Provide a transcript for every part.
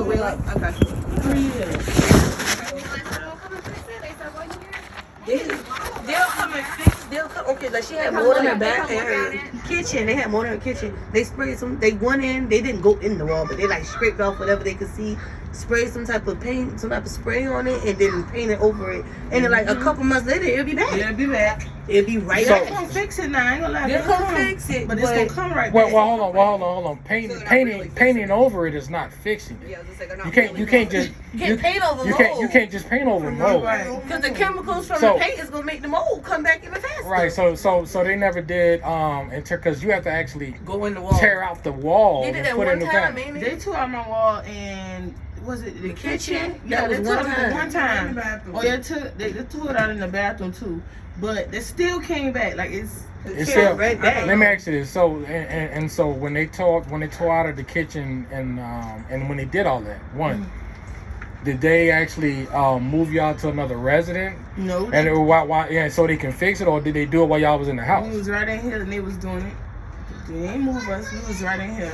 Really? Okay. 3 years. They'll come and fix. They'll come. Okay, like she had more in her back area. Kitchen. They had more in her kitchen. They sprayed some. They went in. They didn't go in the wall, but they like scraped off whatever they could see. Sprayed some type of paint, some type of spray on it, and then painted over it. And then like a couple months later, it'll be back. It'll be back. It'll be right So, back. they're gonna fix it now. I ain't gonna lie. They'll come fix it, but it's gonna come right well, back. well, hold on. Painting over it is not fixing it. Yeah, I was gonna say, they're not You can't just You can't paint over mold. You can't just paint over mold. Because the chemicals from the paint is gonna make the mold come back even faster. Right. So they never did because you have to actually go in the wall, tear out the wall, they did and that put one in the time, paint. They tore out my wall and was it the kitchen? Yeah, they tore it one time. Oh, yeah, they tore it out in the bathroom too. But they still came back. Like it's still right back. Let me ask you this. So and so when they tore out of the kitchen and when they did all that, did they actually move y'all to another resident? No. And why? Yeah, so they can fix it, or did they do it while y'all was in the house? We was right in here and they was doing it. They ain't move us. We was right in here.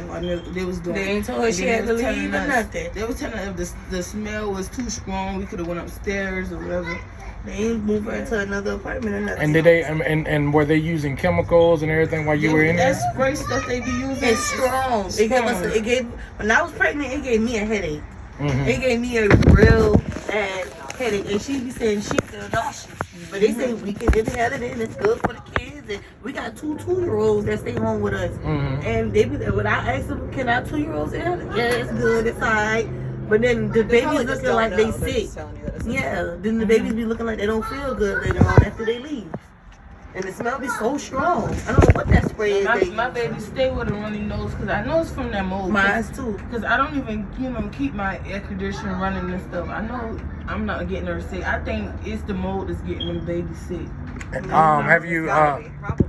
They was doing it. They ain't told her she had to leave or nothing. They was telling us if the smell was too strong, we could have went upstairs or whatever. They ain't moved her to another apartment or nothing. And did they and were they using chemicals and everything while you were in there? That spray stuff they be using. It's strong. It gave when I was pregnant, it gave me a headache. Mm-hmm. It gave me a real bad headache, and she be saying she feel nauseous. But they say we can just have it in. It's good for the kids, and we got two 2-year-olds that stay home with us. Mm-hmm. And they be when I asked them, can our 2-year-olds have it? Yeah, it's good. It's alright. But then the babies looking like they sick. Yeah, then the babies be looking like they don't feel good later on after they leave. And the smell be so strong. I don't know what that spray is. My baby stay with a runny nose because I know it's from that mold. Mine too. Because I don't even, keep my air conditioner running and stuff. I know I'm not getting her sick. I think it's the mold that's getting them babies sick. Have you,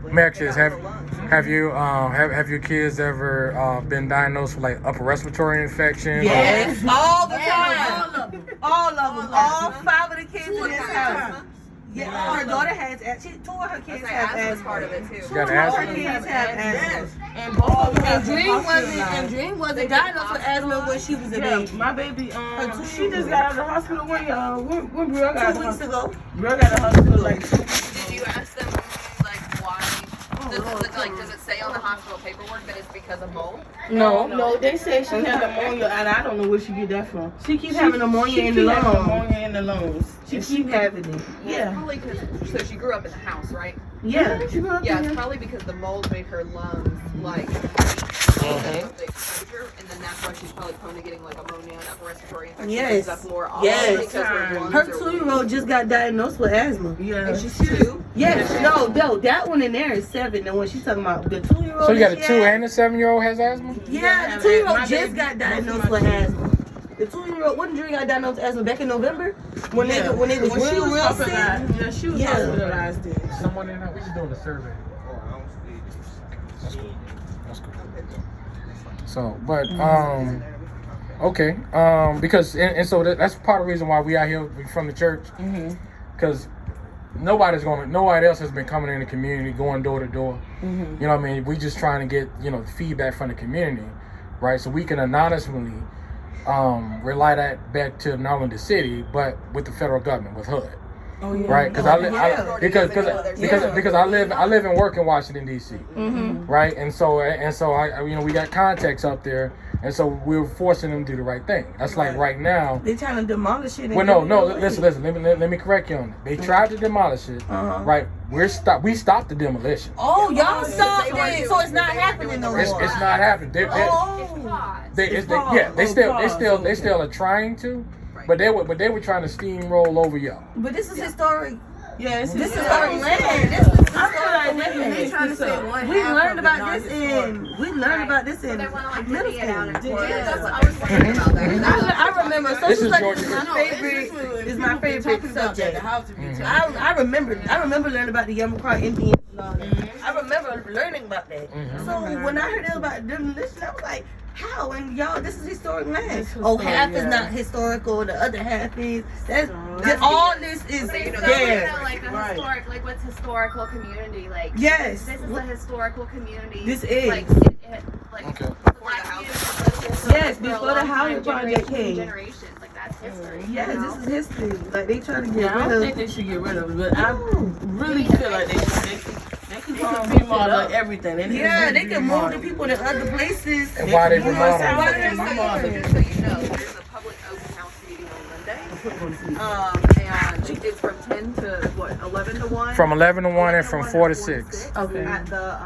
Maxis, have your kids ever been diagnosed with like upper respiratory infection? Yes, all the time. All of them. All 5 of the kids in this house. Yeah, her daughter has asthma. 2 of her kids have asthma. Part of it too. 2 of her kids have asthma. And both of them. Dream wasn't diagnosed with asthma when she was a baby. My baby, she just got out of the hospital when Brielle got 2 weeks ago. Brielle got out of the hospital like 2 weeks ago. Did you ask them like why? Does it say on the hospital paperwork that it's because of mold? No, they say she had pneumonia, and I don't know where she get that from. She keeps having pneumonia in the lungs. She keep having it. Yeah. Probably because so she grew up in the house, right? Yeah. She grew up Yeah, it's probably because the mold made her lungs like the exposure, and then that's why she's probably prone to getting like ammonia and upper respiratory infection. Yes. That's more Yes. because her lungs Her are 2-year-old just got diagnosed with asthma. Yeah. And she's 2. Yes. No, that one in there is 7. And when she's talking about the 2-year-old. So you got a 2 and a 7-year-old has asthma? Yeah, the 2-year-old just got diagnosed with asthma. The 2-year-old, when Dream got diagnosed with asthma back in November, when they was real sick. Yeah, she was hospitalized then. Someone in there, we just doing a survey. That's cool. So, but okay, because and so that's part of the reason why we out here from the church, because nobody else has been coming in the community, going door to door. You know what I mean? We just trying to get feedback from the community, right? So we can anonymously relay that back to not only the city but with the federal government, with HUD. Oh, yeah. Right, because I live and work in Washington D.C. Right, and so I we got contacts up there, and so we're forcing them to do the right thing. That's like right now they're trying to demolish it. Well, no, listen. Let me correct you on it. They tried to demolish it. Right, we stopped the demolition. Oh, y'all stopped it, so it's not happening no more. It's not happening. They still are trying to. But they were trying to steamroll over y'all. But this is historic. Yeah, this is historic land. They trying to say one. We learned about this in They want to like middle it out and school. that's what I was wondering about that. I remember social studies is my favorite subject. I remember learning about the Yamacraw Indians. I remember learning about that. So when I heard about demolition, I was like, how? And y'all, this is historic land. Half is not historical, the other half is. All this is there. Like a historic, like what's historical community? Like yes, this is a historical community. This is like okay. Black community Yes, before the housing project came. Generations, like that's history. Yeah, this is history. Like they trying to get Yeah, I rid don't of. think they should get rid of it, but I really feel like they can remodel everything. Yeah, they can move the people to other places. And why they remodel? So just so you know, there's a public open house meeting on Monday. And it's from 10 to what, 11 to 1? From 11 to 1 and from 4 to 6. Okay. At the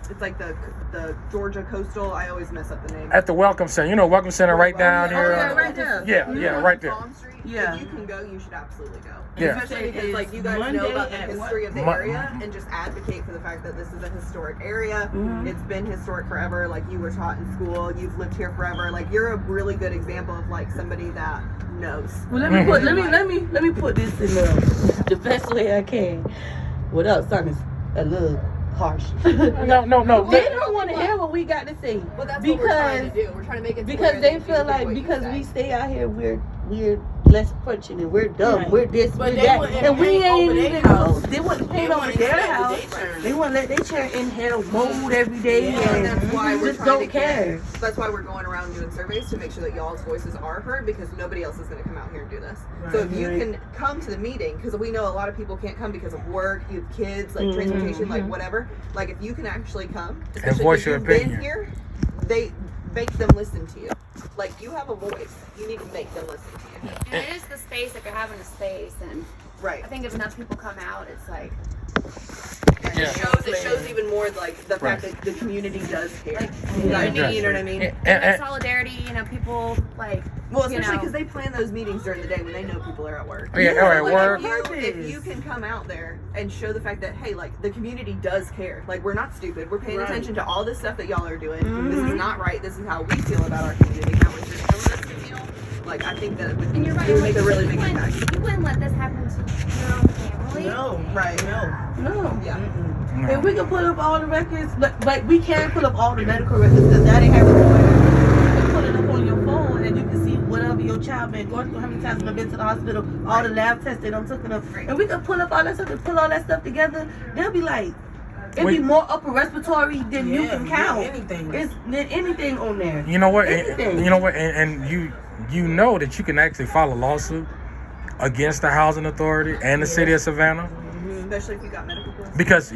it's like the Georgia Coastal. I always mess up the name. At the Welcome Center. You know, Welcome Center right down here. yeah, right there. Yeah, right there. Palm Street. Yeah. If you can go, you should absolutely go. Yeah. Especially because like you guys know Monday about the at history of the Mo- area and just advocate for the fact that this is a historic area. It's been historic forever. Like you were taught in school, you've lived here forever. Like you're a really good example of like somebody that knows. Well, let me put this in the best way I can, without sounding a little harsh. No. They don't want to hear what we got to say. Well, that's what we're trying to do. We're trying to make it Because they feel like because we stay out here, we're less punching and we're dumb. Right. We're this, But we're they that, wouldn't and we paint ain't over their even house. close. They wouldn't paint over their house. They wouldn't let their children inhale mold every day, and and that's why we're just trying don't to care. That's why we're going around doing surveys to make sure that y'all's voices are heard because nobody else is going to come out here and do this. So if you can come to the meeting, because we know a lot of people can't come because of work, you have kids, like transportation, like whatever. Like if you can actually come, And voice your if you've opinion. been here, they make them listen to you. Like you have a voice, you need to make them listen to you. And it is the space, if you're having a space, and Right. I think if enough people come out, it's like, And it shows even more like the fact that the community does care. Like, You know what I mean? like solidarity, people, like, Well, especially because they plan those meetings during the day when they know people are at work. Yeah, at Like, work. If you can come out there and show the fact that, hey, like, the community does care. Like, we're not stupid. We're paying attention to all this stuff that y'all are doing. This is not right. This is how we feel about our community. How is your us to feel? Like, I think that it would, and you're right, it would make a really big you impact. wouldn't let this happen to your own family. No, Right. No. Yeah. And we can put up all the records, but we can't put up all the medical records because now they have it where you can put it up on your phone and you can see whatever your child been going through, how many times they've been to the hospital, all the lab tests they done took up. And we can pull up all that stuff and put all that stuff together. They'll be like, it'd be more upper respiratory than you can count. Anything. It's anything on there. You know what? Anything. You know what? And you know that you can actually file a lawsuit against the Housing Authority and the City of Savannah. Especially if you got medical bills. Because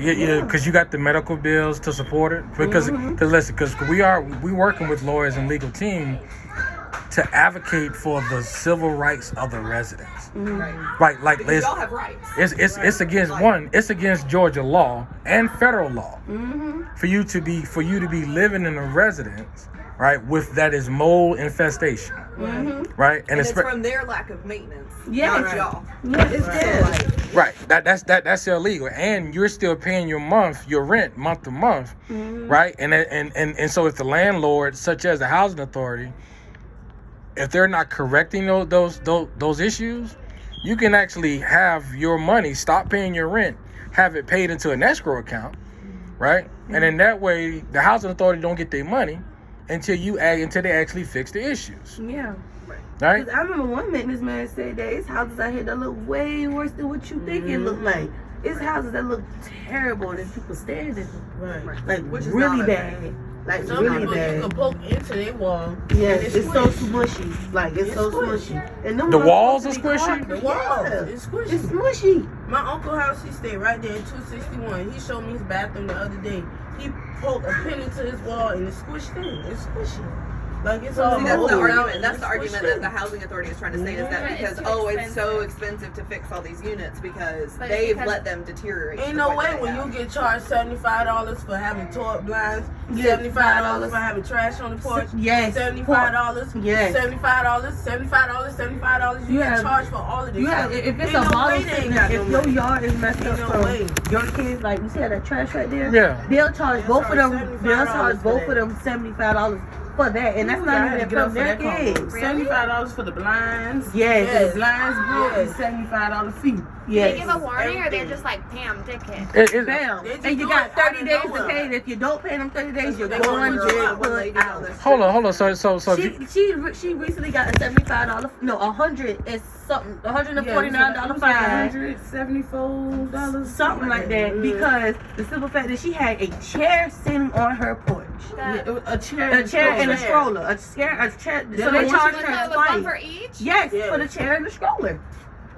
you got the medical bills to support it. Because we working with lawyers and legal team to advocate for the civil rights of the residents. Right, like Because y'all have rights. it's against it's against Georgia law and federal law for you to be living in a residence, right, with that is mold infestation, right, And it's from their lack of maintenance. Yeah, not y'all. Yeah, it's there. right. That's illegal, and you're still paying your rent month to month, right? And so if the landlord, such as the Housing Authority, if they're not correcting those issues, you can actually have your money stop paying your rent, have it paid into an escrow account, right? And in that way, the Housing Authority don't get their money until they actually fix the issues, Yeah. right? Because I remember one maintenance man said that it's houses out here that look way worse than what you think it look like. It's houses that look terrible that people stand in. Right. Like Which is really not bad. Like Some really people you bad. can poke into their wall. Yes, and it's so smushy. Like it's so smushy. And them The walls supposed are to be squishy? carpet. The walls. Yeah. It's squishy. It's smushy. My uncle house, he stayed right there at 261. He showed me his bathroom the other day. He poked a pin into his wall and it's squished in. It's squishy. Like it's all See, that's the mold. argument. That's the It's argument squishy. that the Housing Authority is trying to say is that Yeah, because it's too it's so expensive to fix all these units because But they've because- let them deteriorate. Ain't to the no point way that when they you have. get charged $75 for having tore up blinds, Yeah, $75 for having trash on the porch, Yes. $75, Yes. $75, you You get have- charged for all of this You stuff. have, if it's Ain't a no bottle way they sitting ain't there, got if no your money. yard is messed Ain't up no from way. your kids, like you see that trash right there? Yeah. They'll charge both of them. $75 They'll charge for both that. of them $75 for that, and that's Ooh, I not had even to get up from for their that combo. kids. $75 for the blinds. Yes. Yeah, the blinds bill is $75 fee. Do Yes. they give a warning or they're just like, Pam, dickhead? Bam. They just And you do got it 30 out of days to nowhere. pay. And if you don't pay them 30 days, you're They going want to to jail. put lady down there. Hold on. So if you, She recently got a $75, no, $100 and something, $149 fine. $174. Something like that, because the simple fact that she had a chair sitting on her porch. A chair and a stroller. A chair. So they charged her One twice. for each? Yes, for the chair and the stroller.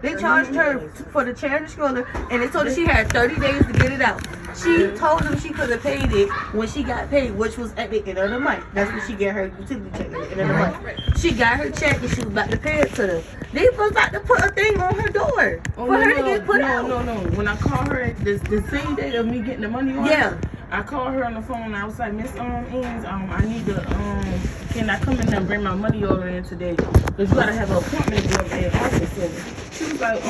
They charged her for the chair and the stroller, and they told her she had 30 days to get it out. She told them she could have paid it when she got paid, which was at the end of the month. That's when she got her utility check at the end of the month. She got her check and she was about to pay it to them. They was about to put a thing on her door for her to get put out. No. When I called her the same day of me getting the money on her, I called her on the phone and I was like, Miss Ings, I need to can I come in and bring my money order in today? Because you gotta have an appointment with the office. She was like,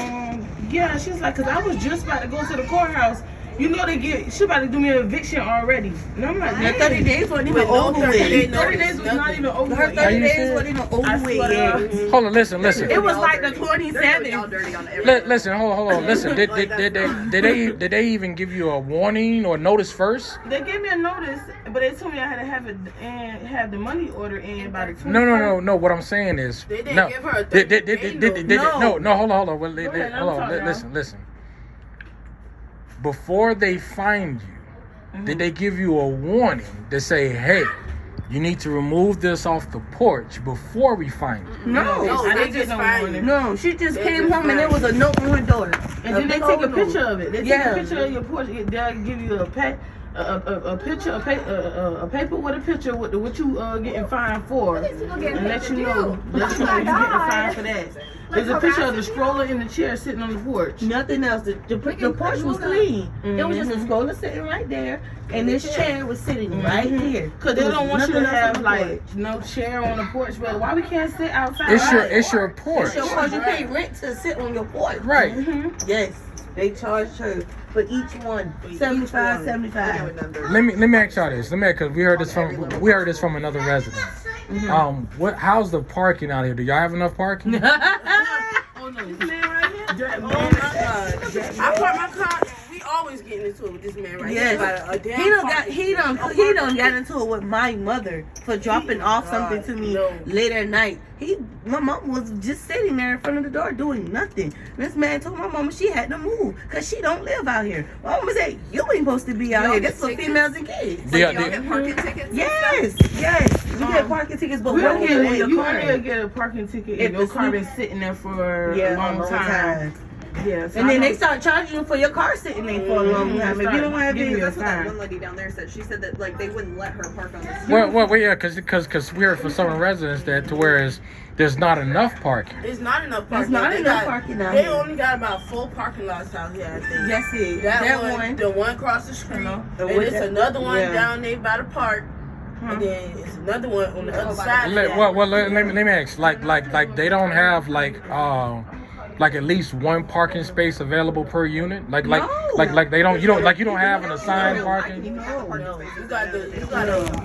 yeah. She was like, cause I was just about to go to the courthouse. You know she about to do me an eviction already. And I'm like, the 30 days wasn't even over with. 30 days was not even over Her with. 30 days wasn't even over with yet. Hold on, listen. It was like the Y'all 27th. dirty on everything. Listen, hold on. Listen, did they even give you a warning or notice first? They gave me a notice, but they told me I had to have it and have the money order in by the 21st. No. What I'm saying is, They didn't no. give her a 30-day notice. No. Hold on. Well, ahead, hold on. Listen. Before they find you, did they give you a warning to say, hey, you need to remove this off the porch before we find you? No, they just find you. No, she just came home and there was a note on her door. And then they take a picture of it. They take Yeah. a picture of your porch. They'll give you a picture, a paper with a picture with what you getting fined for, and let you know you getting fined for that. There's a picture of the stroller in the chair sitting on the porch. Nothing else. The porch was clean. There was just a stroller sitting right there, and this chair was sitting right here. Cause they don't want you to Nothing else have on the like porch. no chair on the porch. But why we can't sit outside? It's your porch. It's your porch. You pay rent to sit on your porch. Right. Yes, they charged her for each one. 75. Let me ask y'all this. Because we heard this from another resident. How's the parking out here? Do y'all have enough parking? Oh no, this man right here. Oh my God! I park my car. We always getting into it with this man right here. About a damn He done got into it with my mother for dropping off something to me late at night. My mom was just sitting there in front of the door doing nothing. This man told my mama she had to move because she don't live out here. My mama said, you ain't supposed to be out here. This for females and kids. Y'all get parking tickets? Yes. We get parking tickets, but We we don't get it in you your car. only get a parking ticket if your car been sitting there for a long time. Yeah, so And then they start charging you for your car sitting there for a long time. If you don't have it, That's what that one lady down there said. She said that like they wouldn't let her park on the street. Well, yeah, because we heard from some residents that to whereas there's not enough parking. It's not enough parking. There's not enough parking out They here. only got about 4 parking lots out here, I think. That's it. That one, the one across the street, and it's another one down there by the park, and then it's another one on the other side. Let me ask. Like they don't have like at least one parking space available per unit. Like they don't. You don't have an assigned parking. No, you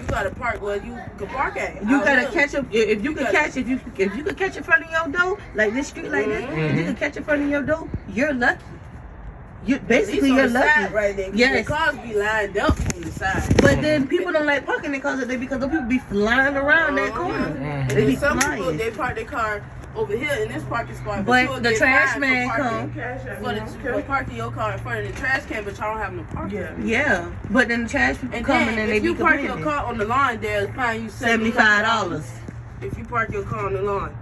gotta park where you can park at. You gotta catch up. If you could catch in front of your door, like this street like this, if you could catch in front of your door, you're lucky. You're lucky. Right there. Yes. The cars be lined up on the side. But then people don't like parking their cars because the people be flying around that corner. They be Some flying. people they park their car over here in this parking spot, But you'll the get trash fined man for parking your car in front of the trash can, but y'all don't have no parking. Yeah, but then the trash people And come then and they if be you park complaining. your car on the lawn, they'll fine you $75. if you park your car on the lawn.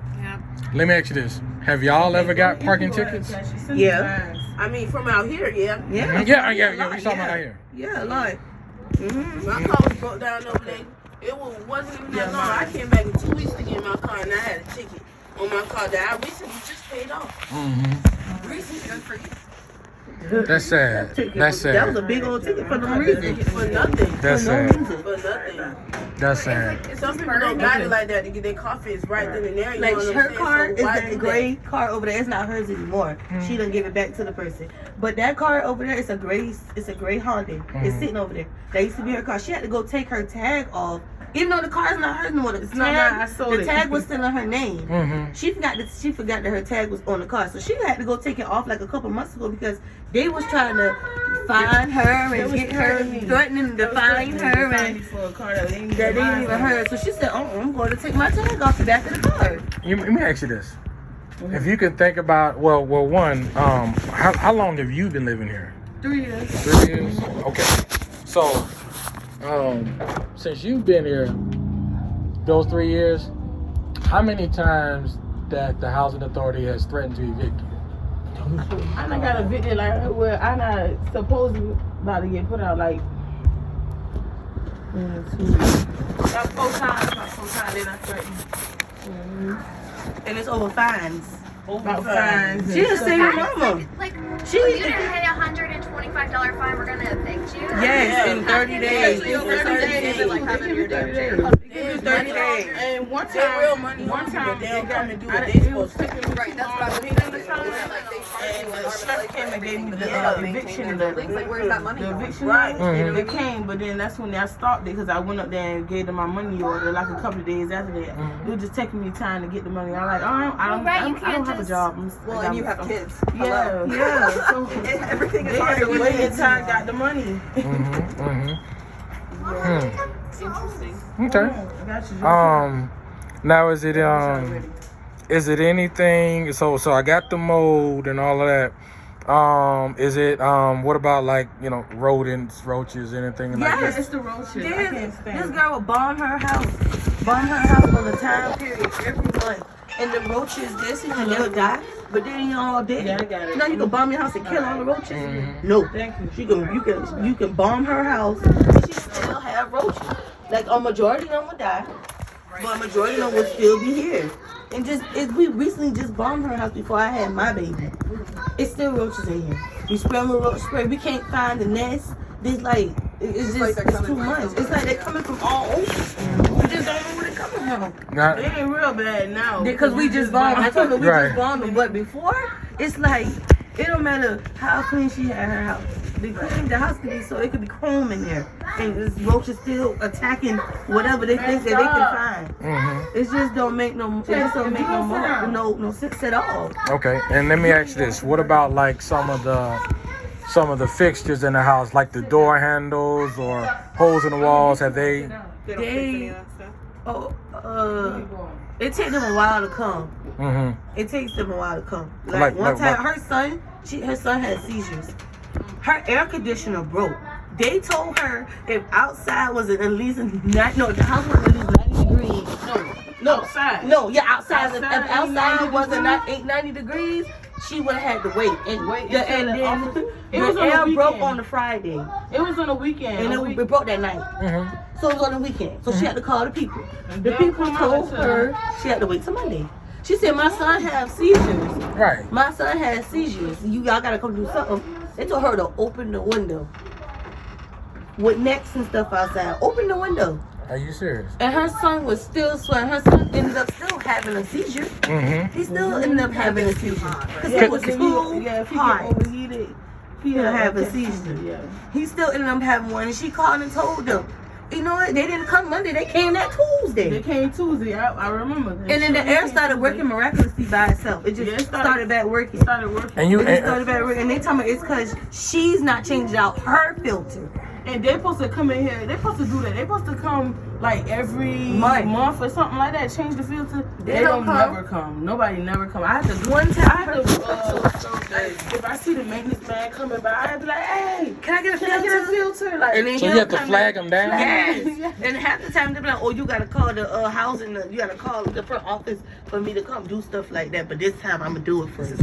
Let me ask you this: have y'all ever got parking tickets? Yeah. I mean, from out here, yeah. Yeah. Yeah. We talking about out here. Yeah, like. My car was broke down over there. It wasn't even that long. I came back in 2 weeks to get my car, and I had a ticket on my car that I recently just paid off. Recently, good for you. That's sad. That's sad. That was a big old ticket for no reason. For nothing. That's sad. For nothing. That's sad. Some people don't got it like that to get their car fixed right then and there. You Like know what her I'm saying? car So is why that do gray car over there. It's not hers anymore. She done give it back to the person. But that car over there, it's a gray Honda. It's sitting over there. That used to be her car. She had to go take her tag off. Even though the car is not hers anymore, the tag was still in her name. She forgot that her tag was on the car, so she had to go take it off like a couple months ago because they was trying to find her and get her, threatening to find her, and for a car that ain't even her. So she said, "Oh, I'm going to take my tag off the back of the car." Let me ask you this: if you could think about, one, how long have you been living here? 3 years. 3 years. Okay, so Since you've been here, those 3 years, how many times that the Housing Authority has threatened to evict you? I done got evicted, like, well, I'm not supposed to about to get put out, like, 1, 2, about 4 times, then I threatened. And it's over fines. About fines. She just say your mama. Like, She you didn't pay $125 fine, we're gonna evict you? Yes, in 30 days. Especially over 30 days, it's like having your day in jail. Give you 30 days. And one They're time, real money. one time They don't come and do what I they didn't- supposed to. Right, that's what I was thinking. thinking. Like, they charge you And the with sheriff came and gave me the eviction Things like, where's that money the going? eviction Right. notice. It came, but then that's when I stopped it because I went up there and gave them my money order like a couple of days after that. It was just taking me time to get the money. I'm like, I don't have a job. Well, and you have kids. Yeah, yeah. So Everything is they hard had to to wait wait until I got the money. Interesting. Okay. I got you. Now is it anything? So I got the mold and all of that. Is it what about like rodents, roaches, anything like Yeah, that? it's the roaches. I can't stand This it. girl would bomb her house for the time period every month. And the roaches, they'll die, but they ain't all dead. Yeah, I got it. You know, you can bomb your house and kill all the roaches. No, Thank you. you can bomb her house and she still have roaches. Like a majority of them will die, but a majority of them will still be here. And we recently just bombed her house before I had my baby. It's still roaches in here. We spray them with roach spray. We can't find the nest. It's like it's too much. It's like they're coming from all over. We just don't know where they're coming from. They ain't real bad now. Because we just bombed. I told her we Right. just bombed them. But before, it's like it don't matter how clean she had her house. The house could be so it could be chrome in there, and this roaches still attacking whatever they think that they can find. It just don't make no sense at all. Okay, and let me ask you this: what about like some of the fixtures in the house, like the door handles or holes in the walls? Have they? They don't fix any of that stuff. It takes them a while to come. It takes them a while to come. Like one time, her son had seizures. Her air conditioner broke. They told her if outside was at least the house was at least 90 degrees. No, Outside. No, yeah, outside. If Outside outside wasn't 90 90 degrees, she would have had to wait. And It was the on air the broke weekend. on the Friday, It was on a weekend. and it broke that night. So it was on the weekend. So she had to call the people. The they'll people come told out her she had to wait till Monday. She said, my son has seizures. Right. My son has seizures. Y'all gotta come do something. They told her to open the window. With nets and stuff outside. Open the window. Are you serious? And her son was still sweating. Her son ended up still having a seizure. He still ended up having a seizure. Because it was too if he hot. get overheated, He'll have a seizure. Yeah. He still ended up having one. And she called and told them. You know what? They didn't come Monday. They came that Tuesday. They came Tuesday. I remember. And then the air started working miraculously by itself. It just started back working. And you It started back working. And they tell me it's because she's not changing out her filter. And they're supposed to come in here. They're supposed to do that. They're supposed to come like every month or something like that. Change the filter. They don't never come. Nobody never come. I have to One time. if I see the maintenance man coming by, I have to be like, hey, Can I get a can I get a filter? Like, And then so you he'll have to come flag in. them down? Yes. And half the time they'll be like, oh, you gotta call the housing, you gotta call the front office for me to come do stuff like that. But this time I'm gonna do it first.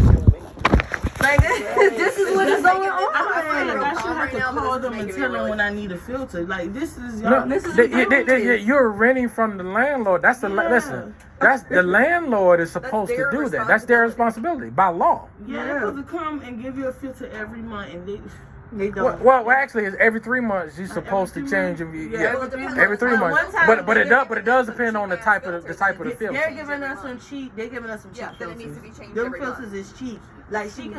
Like this is what is going on. I feel like I should have to call them and tell them when I need a filter. Like, this is y'all. No, you're renting from the landlord. That's the listen. That's the landlord is supposed to do that. That's their responsibility by law. Yeah, they're supposed to come and give you a filter every month, and They don't. Well, actually, it's every 3 months you're supposed to change. Every 3 months. But it does depend on the type of the filter. They're giving us some cheap. They're giving us some cheap Yeah, then it filters. needs to be changed Them every filters month. is cheap. Like she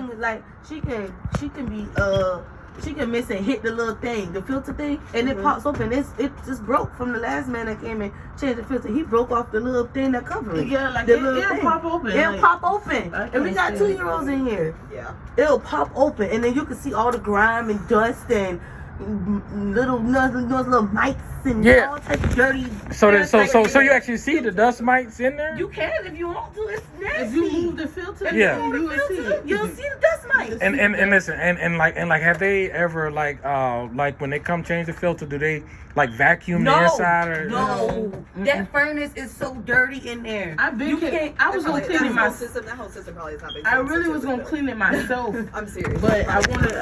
can miss and hit the little thing, the filter thing, and it pops open. It just broke from the last man that came and changed the filter. He broke off the little thing that covered it. Yeah, like the it'll little thing. pop open. It'll Like, pop open. I And we got can't 2-year-olds in here. Yeah. It'll pop open, and then you can see all the grime and dust and little mites and all types of dirty. So you actually see the dust mites in there? You can if you want to. It's nasty. if you move the filter, Yeah. you will see it. You'll see the dust mites. nice. And listen, and like have they ever like when they come change the filter, do they like vacuum the inside or no? That furnace is so dirty in there. I was gonna clean it myself. That whole system probably is not big. I really was gonna clean it myself. I'm serious. But I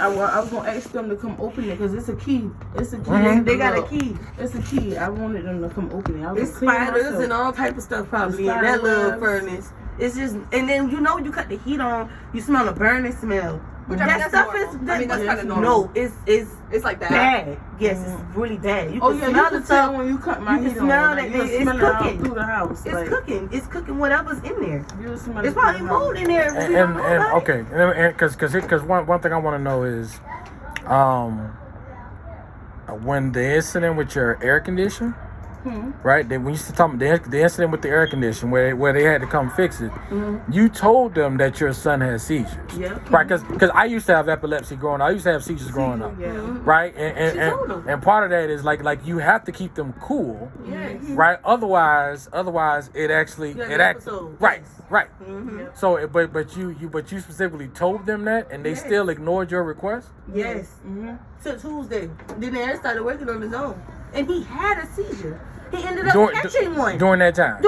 was gonna ask them to come open it because it's a key. It's a key. They got a key. It's a key. I wanted them to come open it. I was It's spiders and all type of stuff probably in that little furnace. It's just, and then you cut the heat on, you smell the burning smell. Which, that's stuff normal. is that's kind of normal. No, it's like that. bad. Yes, it's really bad. You can can smell the the stuff when you cut my you heat can smell on. that It's cooking through the house. It's cooking. It's cooking whatever's in there. Smell it's probably mold in there. And okay, because one thing I want to know is, when the incident with your air conditioner. Right, when you used to talk about the incident with the air conditioner where they had to come fix it, you told them that your son had seizures, right? Because I used to have epilepsy growing up. I used to have seizures growing up, right? And part of that is like you have to keep them cool, right? Otherwise it actually right. So but you specifically told them that, and they still ignored your request. Yes, till Tuesday. Then the air started working on his own, and he had a seizure. He ended up catching one during that time.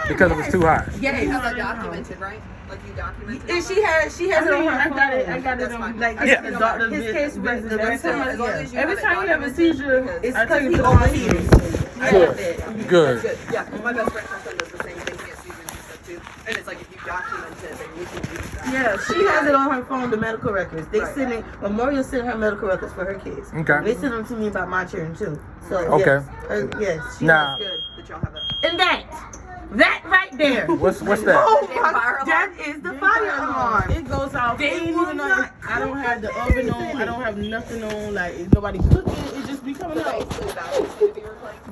Because it was too hot. Yeah, you have that documented, right? Like you documented. And she has it on her phone. I got it on the doctor's his case register. Every time you have a seizure, it's because he's overseas. Good. Yeah, my best friend does the same thing. He has seizures and stuff too. And it's like if you document it, then you can use that. Yeah, she has it on her phone, the medical records. They send it, Memorial sent her medical records for her kids. Okay. They sent them to me about my children too. So, okay. Yes. Now, good that y'all have that. And that right there. What's that? Oh my, that is the fire alarm. It goes off. They will not. I don't have the oven on. I don't have nothing on. Like if nobody cooking, it just be coming out.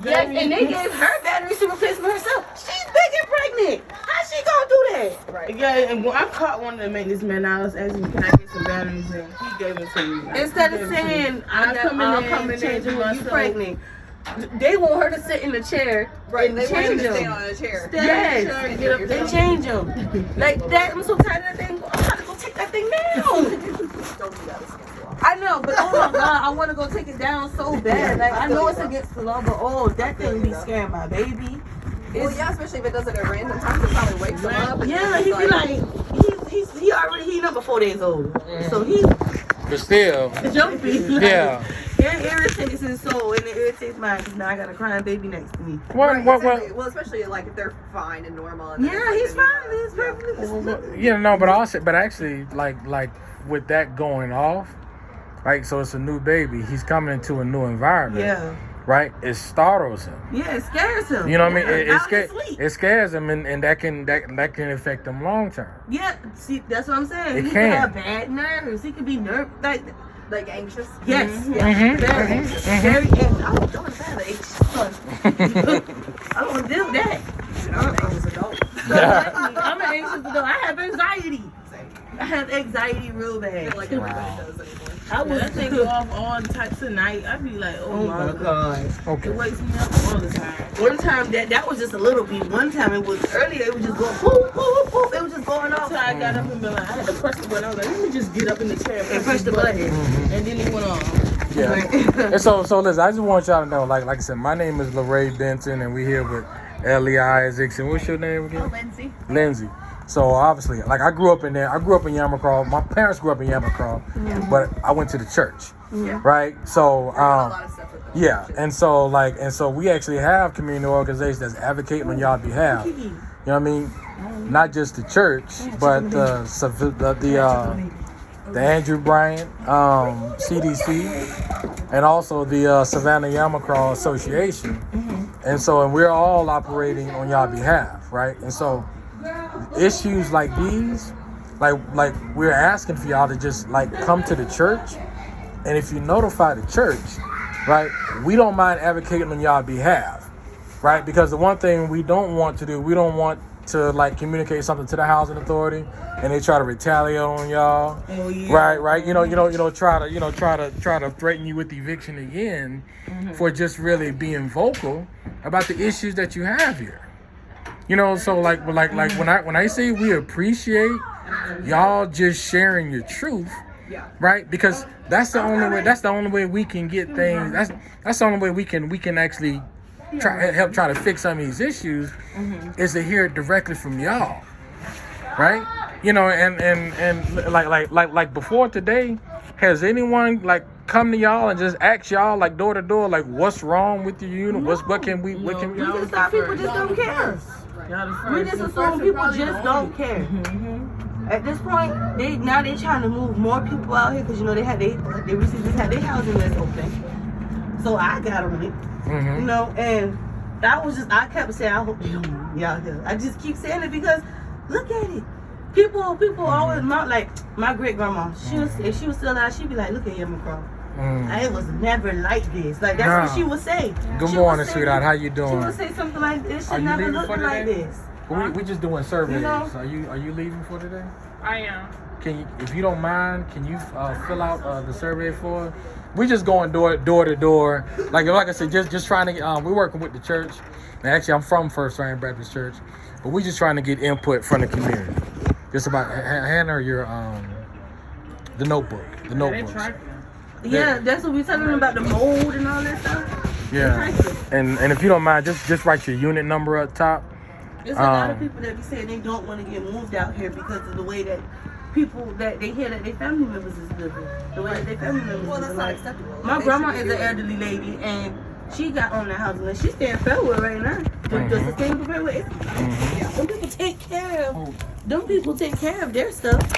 Yes, and they gave her batteries to replace for herself. She's big and pregnant. How she gonna do that? Right. Yeah, and when I caught one of the maintenance men, I was asking him, can I get some batteries? And he gave them to me. Instead of saying, I'll come in and change them, you pregnant. They want her to sit in the chair and they change want you to them. stay on a chair. Yes, Get up they change them. Like that, I'm so tired of that thing. I'm trying to go take that thing down. Don't do that. I know, but oh my God, I want to go take it down so bad. Like I know it's against the law, but that thing be scaring my baby. Well, yeah, especially if it does it at random times, it probably wakes him up. Yeah, he be like, he already number 4 days old, so he. But still. Jumpy. Like, yeah. It irritates his soul and it irritates mine because now I got a crying baby next to me. Well, especially like if they're fine and normal. And yeah, he's fine. He's perfectly. Yeah, no, but actually, like with that going off, like so it's a new baby. He's coming into a new environment. Yeah. Right? It startles him. Yeah, it scares him. You know what I mean? It scares him, and that can affect him long term. Yeah, see, that's what I'm saying. He can have bad nerves. He could be like anxious. Yes, very anxious. Very anxious. I don't want to have an anxious son. I don't want to deal with that. I'm an anxious adult. I'm an anxious adult. I have anxiety. I have anxiety real bad. I feel like everybody does anymore. I was thinking off all types of night. I'd be like, oh my God. Okay. It wakes me up all the time. One time that was just a little beat. One time it was earlier. It was just going poof, poof, poof. It was just going off. So I got up and I had to press the button. I was like, let me just get up in the chair and press the button. And then it went on. Yeah. And so listen, I just want y'all to know, like I said, my name is LaRae Benson, and we're here with Ellie Isaacs. And what's your name again? Lindsay. Lindsay. So obviously, like I grew up in there. I grew up in Yamacraw. My parents grew up in Yamacraw, but I went to the church, right? So yeah, and so we actually have community organizations that's advocating on y'all behalf. You know what I mean? Not just the church, but the Andrew Bryant CDC, and also the Savannah Yamacraw Association, and we're all operating on y'all behalf, right? And so issues like these, like we're asking for y'all to just like come to the church, and if you notify the church, right, we don't mind advocating on y'all behalf, right? Because the one thing we don't want to do, we don't want to like communicate something to the housing authority and they try to retaliate on y'all. Oh, yeah. Right. Try to threaten you with eviction again for just really being vocal about the issues that you have here. You know, so like when I say we appreciate y'all just sharing your truth, right? Because that's the only way. That's the only way we can get things. That's the only way we can actually try to fix some of these issues is to hear it directly from y'all, right? You know, and like before today, has anyone like come to y'all and just ask y'all like door to door like what's wrong with your unit? What can we We just thought people just don't care. We just assume people just don't care. At this point, they trying to move more people out here because you know they recently just had their housing list open. So I got them it, you know, and I kept saying I hope they don't move me out here. I just keep saying it because look at it. People always like my great grandma. If she was still alive, she'd be like, look at Yamacraw. It was never like this. Like that's what she would say. Good morning, sweetheart. How you doing? She would say something like this. It should never look like this. We just doing surveys. You know? Are you leaving for today? I am. Can you, if you don't mind, can you fill out the survey for us? We just going door to door. Like I said, just trying to get. We're working with the church. And actually, I'm from First Ryan Baptist Church, but we just trying to get input from the community. Just about hand her your the notebook. The notebooks. Yeah, that's what we telling them about the mold and all that stuff. Yeah, and if you don't mind, just write your unit number up top. There's a lot of people that be saying they don't want to get moved out here because of the way that people that they hear that their family members is living. The way that their family members Well, is that's living. not acceptable. My grandma is an elderly lady and she got on the housing list. She's staying Fairwood right now. The sustainable Fairwood. Some people take care of. Them people take care of their stuff.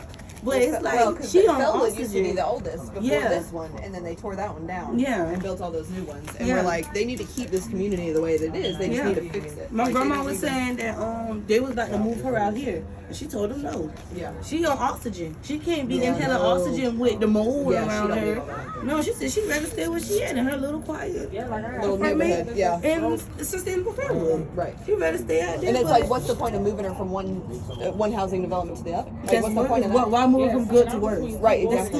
But it's like she on oxygen. Used to be the oldest before this one, and then they tore that one down. And built all those new ones. And we're like, they need to keep this community the way that it is. They just need to fix it. My grandma was saying that they was about to move her out here, and she told them no. She on oxygen. She can't be inhaling oxygen with the mold around her. No, she said she'd rather stay where she at in her little quiet, Little neighborhood. and sustainable Fairwood. Right. She'd rather stay out there. And it's like, what's the point of moving her from one housing development to the other? Like, what's the point of that? Why move from good to worse? Right, exactly.